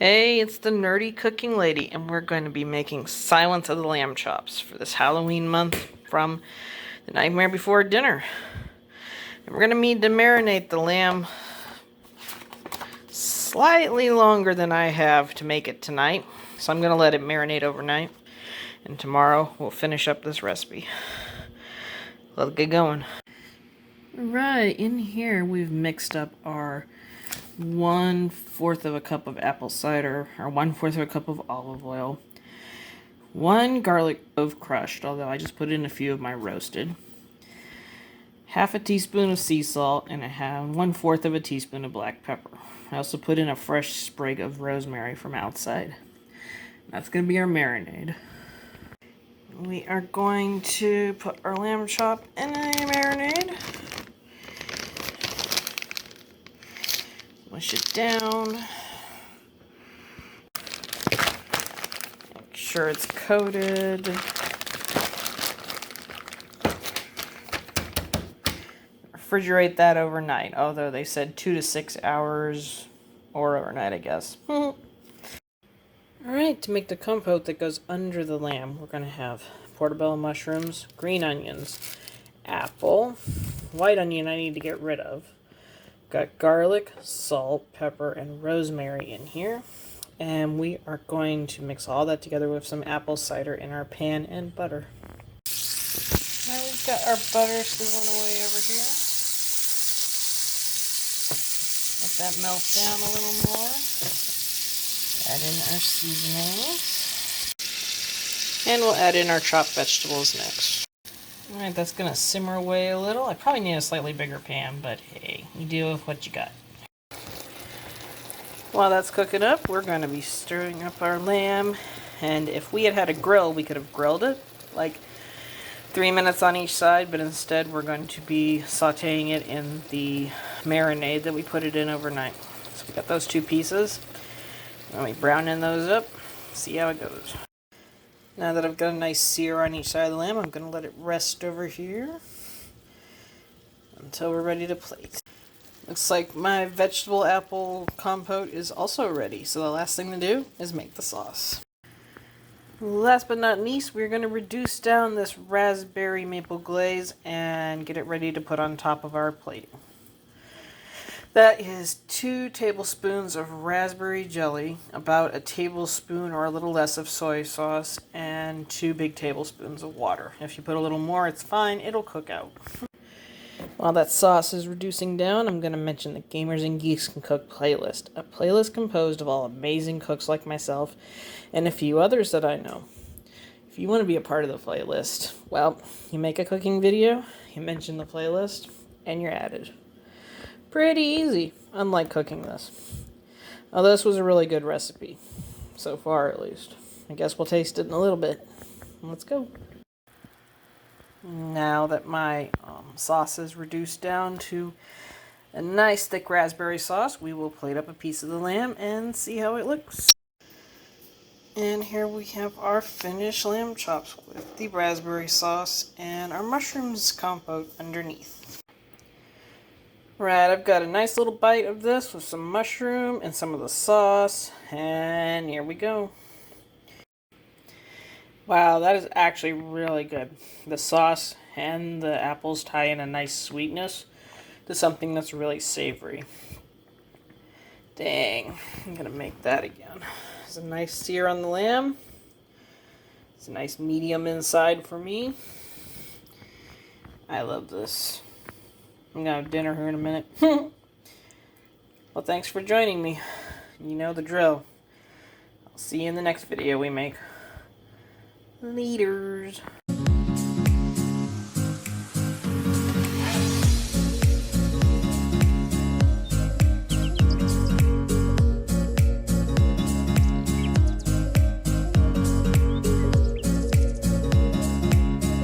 Hey, it's the nerdy cooking lady, and we're going to be making Silence of the Lamb chops for this Halloween month from The Nightmare Before Dinner. And we're going to need to marinate the lamb slightly longer than I have to make it tonight. So I'm going to let it marinate overnight, and tomorrow we'll finish up this recipe. Let's get going. Right, in here we've mixed up our 1/4 of a cup of apple cider, or 1/4 of a cup of olive oil, 1 garlic clove crushed, although I just put in a few of my roasted, half a teaspoon of sea salt, and I have 1/4 of a teaspoon of black pepper. I also put in a fresh sprig of rosemary from outside. That's going to be our marinade. We are going to put our lamb chop in a marinade. Mush it down. Make sure it's coated. Refrigerate that overnight, although they said 2 to 6 hours or overnight, I guess. Alright, to make the compote that goes under the lamb, we're going to have portobello mushrooms, green onions, apple, white onion I need to get rid of. Got garlic, salt, pepper, and rosemary in here. And we are going to mix all that together with some apple cider in our pan and butter. Now we've got our butter sizzling away over here. Let that melt down a little more. Add in our seasonings. And we'll add in our chopped vegetables next. Alright, that's going to simmer away a little. I probably need a slightly bigger pan, but hey, you deal with what you got. While that's cooking up, we're going to be stirring up our lamb. And if we had had a grill, we could have grilled it, like 3 minutes on each side, but instead we're going to be sauteing it in the marinade that we put it in overnight. So we got those two pieces. Let me brown in those up, see how it goes. Now that I've got a nice sear on each side of the lamb, I'm going to let it rest over here until we're ready to plate. Looks like my vegetable apple compote is also ready, so the last thing to do is make the sauce. Last but not least, we're going to reduce down this raspberry maple glaze and get it ready to put on top of our plating. That is 2 tablespoons of raspberry jelly, about a tablespoon or a little less of soy sauce, and 2 big tablespoons of water. If you put a little more, it's fine, it'll cook out. While that sauce is reducing down, I'm going to mention the Gamers and Geeks Can Cook playlist, a playlist composed of all amazing cooks like myself and a few others that I know. If you want to be a part of the playlist, well, you make a cooking video, you mention the playlist, and you're added. Pretty easy, unlike cooking this. Although this was a really good recipe, so far at least. I guess we'll taste it in a little bit. Let's go. Now that my sauce is reduced down to a nice thick raspberry sauce, we will plate up a piece of the lamb and see how it looks. And here we have our finished lamb chops with the raspberry sauce and our mushrooms compote underneath. Right, I've got a nice little bite of this with some mushroom and some of the sauce, and here we go. Wow, that is actually really good. The sauce and the apples tie in a nice sweetness to something that's really savory. Dang, I'm gonna make that again. There's a nice sear on the lamb. It's a nice medium inside for me. I love this. I'm gonna have dinner here in a minute. Well, thanks for joining me. You know the drill. I'll see you in the next video we make. Laters.